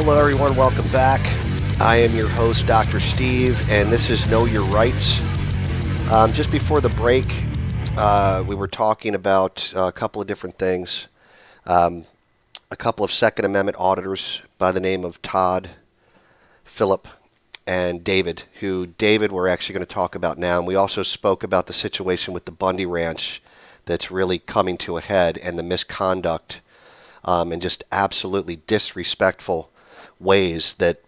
Hello everyone, welcome back. I am your host, Dr. Steve, and this is Know Your Rights. Just before the break, we were talking about a couple of different things. A couple of Second Amendment auditors by the name of Todd, Philip, and David, who David we're actually going to talk about now. And we also spoke about the situation with the Bundy Ranch that's really coming to a head, and the misconduct and just absolutely disrespectful ways that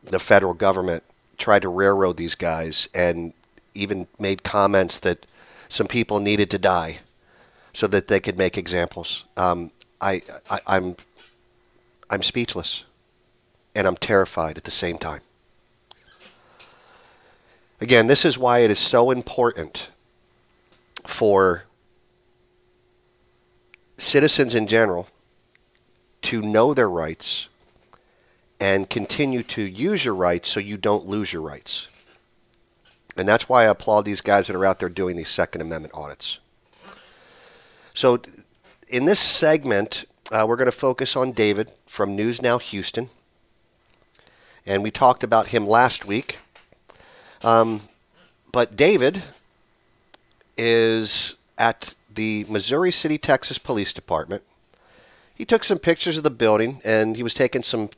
the federal government tried to railroad these guys, and even made comments that some people needed to die so that they could make examples. I'm speechless, and I'm terrified at the same time. Again, this is why it is so important for citizens in general to know their rights and continue to use your rights so you don't lose your rights. And that's why I applaud these guys that are out there doing these Second Amendment audits. So in this segment, we're going to focus on David from News Now Houston. And we talked about him last week. But David is at the Missouri City, Texas Police Department. He took some pictures of the building, and he was taking some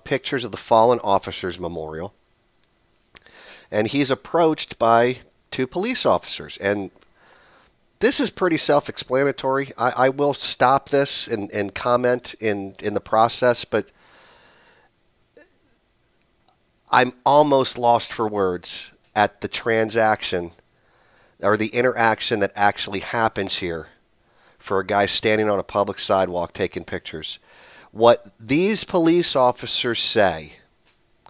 pictures of the Fallen Officers Memorial. And he's approached by two police officers. And this is pretty self-explanatory. I will stop this and comment in the process, but I'm almost lost for words at the transaction or the interaction that actually happens here for a guy standing on a public sidewalk taking pictures. What these police officers say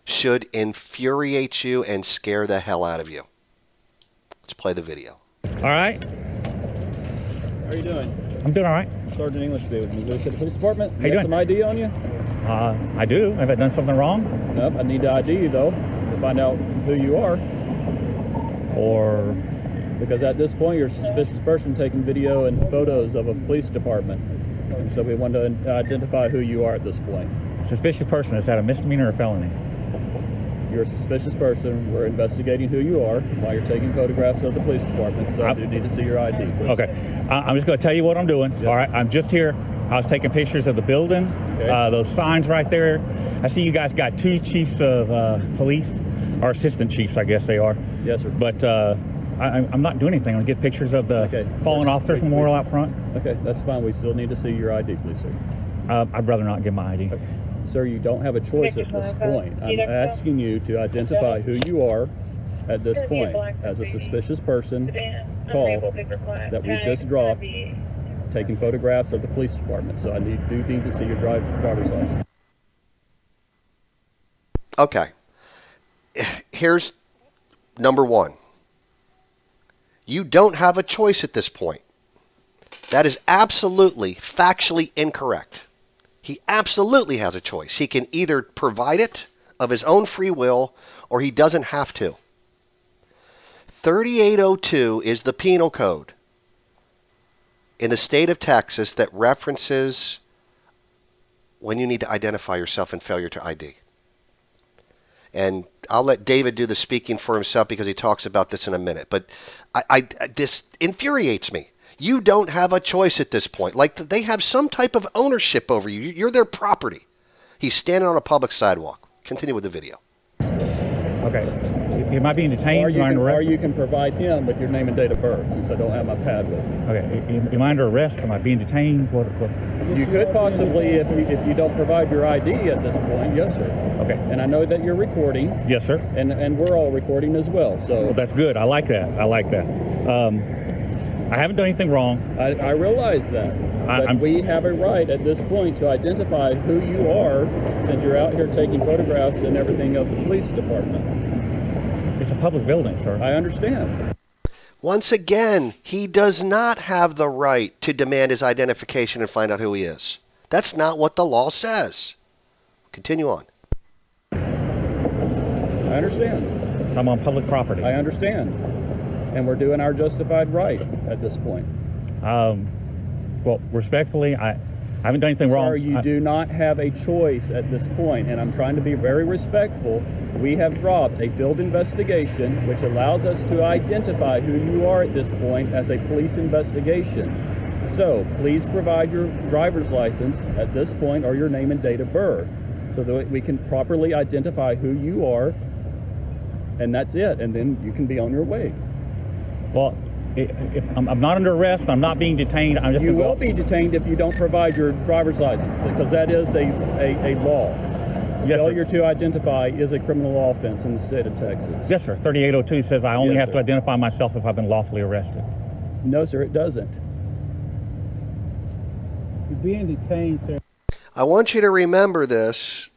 should infuriate you and scare the hell out of you. Let's play the video. All right. How are you doing? I'm doing all right. Sergeant English with Missouri City Police Department. How you doing? Some ID on you? I do. Have I done something wrong? Nope. I need to ID you though to find out who you are. Or Because at this point you're a suspicious person taking video and photos of a police department. And so we want to identify who you are at this point. suspicious person, is that a misdemeanor or a felony? You're a suspicious person. We're investigating who you are while you're taking photographs of the police department. So I do need to see your ID, please. Okay. I'm just going to tell you what I'm doing. Yep. All right. I'm just here. I was taking pictures of the building, okay. Those signs right there. I see you guys got two chiefs of police, or assistant chiefs, I guess they are. Yes, sir. But I'm not doing anything. I'm going to get pictures of the fallen officers memorial out front. Okay, that's fine. We still need to see your ID, please, sir. I'd rather not give my ID. Okay. Sir, you don't have a choice at this point. I'm asking you to identify who you are at this point as a suspicious person call that we just dropped taking photographs of the police department. So I do need to see your driver's license. Okay. Here's number one. You don't have a choice at this point. That is absolutely, factually incorrect. He absolutely has a choice. He can either provide it of his own free will, or he doesn't have to. 3802 is the penal code in the state of Texas that references when you need to identify yourself and failure to ID. And I'll let David do the speaking for himself because he talks about this in a minute. But this infuriates me. You don't have a choice at this point. Like they have some type of ownership over you. You're their property. He's standing on a public sidewalk. Continue with the video. Okay. Am I being detained? Or you can provide him with your name and date of birth, since I don't have my pad with me. Okay. Am I under arrest? Am I being detained? What? You could possibly, if you don't provide your ID at this point, yes, sir. Okay. And I know that you're recording. Yes, sir. And we're all recording as well. So well, that's good. I like that. I like that. I haven't done anything wrong. I realize that. But we have a right at this point to identify who you are, since you're out here taking photographs and everything of the police department. It's a public building, sir. I understand. Once again, he does not have the right to demand his identification and find out who he is. That's not what the law says. Continue on. I understand. I'm on public property. I understand. And we're doing our justified right at this point. Well, respectfully, I haven't done anything wrong. Sir, you do not have a choice at this point, and I'm trying to be very respectful. We have dropped a field investigation, which allows us to identify who you are at this point as a police investigation. So please provide your driver's license at this point, or your name and date of birth, so that we can properly identify who you are, and that's it, and then you can be on your way. Well, if I'm not under arrest, I'm not being detained, I'm just You going to will be detained if you don't provide your driver's license, because that is a law. Yes, Failure to identify is a criminal offense in the state of Texas. Yes, sir. 3802 says I only Yes, have to sir. identify myself if I've been lawfully arrested. No, sir, it doesn't. You're being detained, sir. I want you to remember this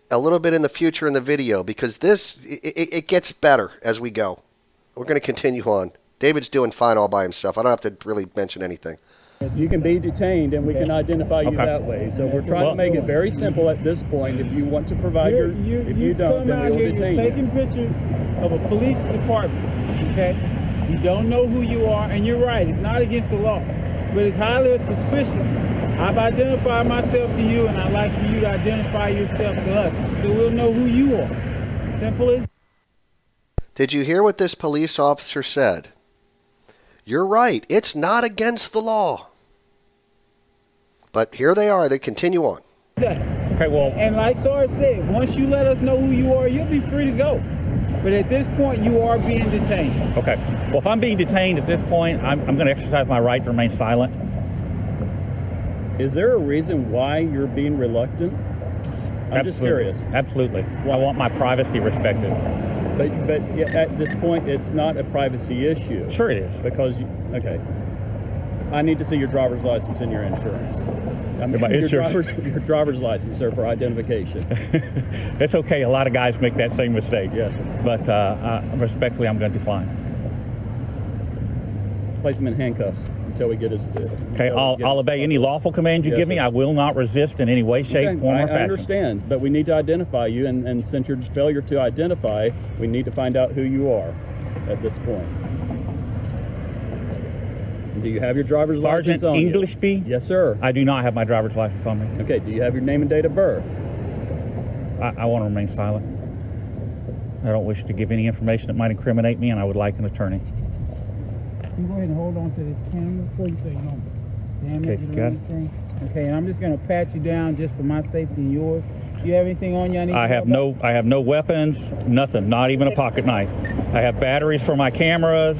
a little bit in the future in the video, because it gets better as we go. We're going to continue on. David's doing fine all by himself. I don't have to really mention anything. You can be detained, and we can identify you Okay. that way. So we're trying to make it very simple at this point. If you want to provide if you don't, come then out we here, will detain you're you. taking pictures of a police department, okay? You don't know who you are, and you're right, it's not against the law, but it's highly suspicious. I've identified myself to you, and I'd like for you to identify yourself to us, so we'll know who you are. Simple as. Did you hear what this police officer said? You're right. It's not against the law. But here they are. They continue on. Okay, well, And like Sarge said, once you let us know who you are, you'll be free to go. But at this point, you are being detained. okay. Well, if I'm being detained at this point, I'm going to exercise my right to remain silent. Is there a reason why you're being reluctant? I'm just curious. Absolutely. I want my privacy respected. But at this point, it's not a privacy issue. Sure it is. Because okay, I need to see your driver's license and your insurance. I mean, My your insurance. driver's license, sir, for identification. It's okay. A lot of guys make that same mistake. Yes, sir. But respectfully, I'm going to decline. Place him in handcuffs until we get his. Okay, I'll obey any lawful command you Yes, give me. sir. I will not resist in any way, shape, Okay, form, or I fashion. understand, but we need to identify you, and since your failure to identify, we need to find out who you are at this point. Do you have your driver's Sergeant license on you? Englishby? Yes, sir. I do not have my driver's license on me. Okay, do you have your name and date of birth? I want to remain silent. I don't wish to give any information that might incriminate me, and I would like an attorney. You go ahead and hold on to this camera before you say your number. Damage Okay, it or got it. anything. Okay, and I'm just going to pat you down just for my safety and yours. Do you have anything on you I need I to have know no weapons, nothing, not even a pocket knife. I have batteries for my cameras,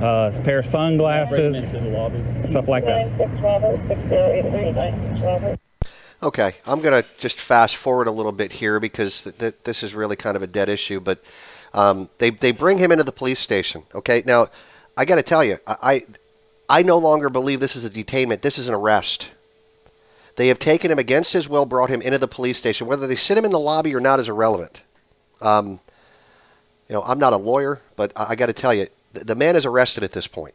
a pair of Bring sunglasses, him into the lobby. stuff like that. Okay, I'm going to just fast forward a little bit here because this is really kind of a dead issue. But they bring him into the police station. Okay, now I got to tell you, I no longer believe this is a detainment. This is an arrest. They have taken him against his will, brought him into the police station. Whether they sit him in the lobby or not is irrelevant. You know, I'm not a lawyer, but I got to tell you, the man is arrested at this point.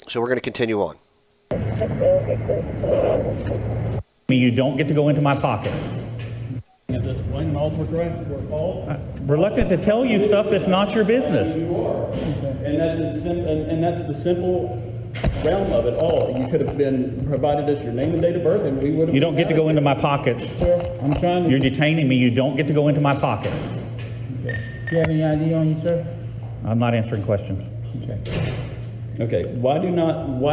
So we're going to continue on. You don't get to go into my pocket. At this point, and all we're called. Reluctant to tell you stuff that's not your business. You are, and that's the simple realm of it all. You could have been provided us your name and date of birth, and we would have. You don't get to go into my pockets. Sir, I'm trying to. You're detaining me. You don't get to go into my pockets. Do you have any ID on you, sir? I'm not answering questions. Okay. Okay. Why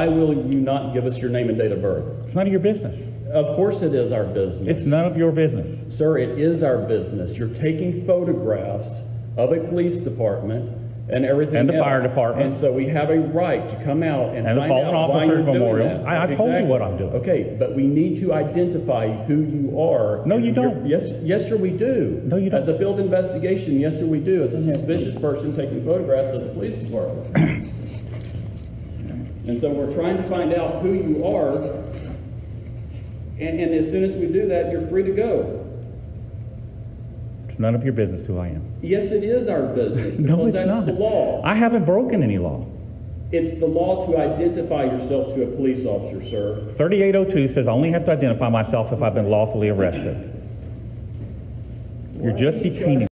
will you not give us your name and date of birth? It's none of your business. Of course, it is our business. It's none of your business. Sir, it is our business. You're taking photographs of a police department and everything And the else. fire department. And so we have a right to come out and And the find Fallen out why Officers you're doing Memorial. that. I told you what I'm doing. Okay, but we need to identify who you are. No, you don't. Yes, sir, we do. No, you don't. As a field investigation, yes, sir, we do. As a suspicious person taking photographs of the police department. And so we're trying to find out who you are. And as soon as we do that, you're free to go. It's none of your business who I am. Yes, it is our business. No, because it's that's not. the law. I haven't broken any law. It's the law to identify yourself to a police officer, sir. 3802 says I only have to identify myself if I've been lawfully arrested. You're just detaining